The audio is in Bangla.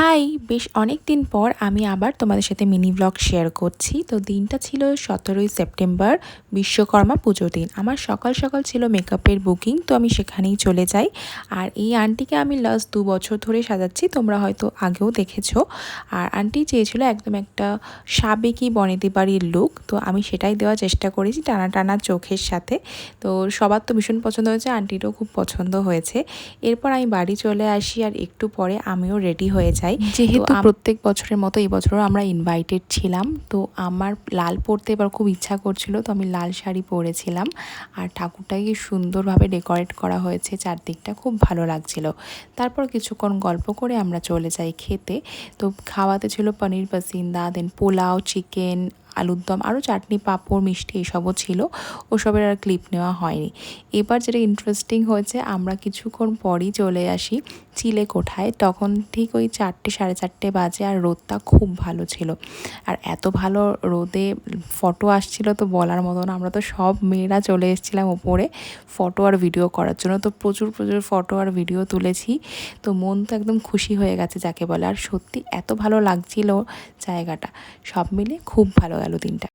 হাই, বেশ অনেক দিন পর আমি আবার তোমাদের সাথে মিনি ব্লগ শেয়ার করছি। তো দিনটা ছিল 17ই সেপ্টেম্বর, বিশ্বকর্মা পুজোর দিন। আমার সকাল সকাল ছিল মেকআপের বুকিং, তো আমি সেখানেই চলে যাই। আর এই আন্টিকে আমি লাস্ট 2 বছর ধরে সাজাচ্ছি, তোমরা হয়তো আগেও দেখেছো। আর আন্টি চেয়েছিল একদম একটা সাবেকি বনেদি বাড়ির লুক, তো আমি সেটাই দেওয়ার চেষ্টা করেছি টানা টানা চোখের সাথে। তো সবার তো ভীষণ পছন্দ হয়েছে, আন্টিরও খুব পছন্দ হয়েছে। এরপর আমি বাড়ি চলে আসি আর একটু পরে আমিও রেডি হয়ে যাই। যেহেতু প্রত্যেক বছরের মতো এই বছরও আমরা ইনভাইটেড ছিলাম, তো আমার লাল পরতে এবার খুব ইচ্ছা করছিল, তো আমি লাল শাড়ি পরেছিলাম। আর ঠাকুরটাকে সুন্দরভাবে ডেকোরেট করা হয়েছে, চারদিকটা খুব ভালো লাগছিল। তারপর কিছুক্ষণ গল্প করে আমরা চলে যাই খেতে। তো খাওয়াতে ছিল পনির পাসিন্দা, দেন পোলাও, চিকেন, আলুর দম, আরও চাটনি, পাঁপড়, মিষ্টি এসবও ছিল। ওসবের আর ক্লিপ নেওয়া হয়নি। এবার যেটা ইন্টারেস্টিং হয়েছে, আমরা কিছুক্ষণ পরই চলে আসি চিলেকোঠায়। তখন ঠিক ওই 4টে সাড়ে 4টে বাজে, আর রোদটা খুব ভালো ছিল। আর এত ভালো রোদে ফটো আসছিল তো বলার মতো না। আমরা তো সব মেয়েরা চলে এসেছিলাম ওপরে ফটো আর ভিডিও করার জন্য। তো প্রচুর প্রচুর ফটো আর ভিডিও তুলেছি। তো মন তো একদম খুশি হয়ে গেছে যাকে বলে। আর সত্যি এত ভালো লাগছিল জায়গাটা, সব মিলে খুব ভালো গেল দিনটা।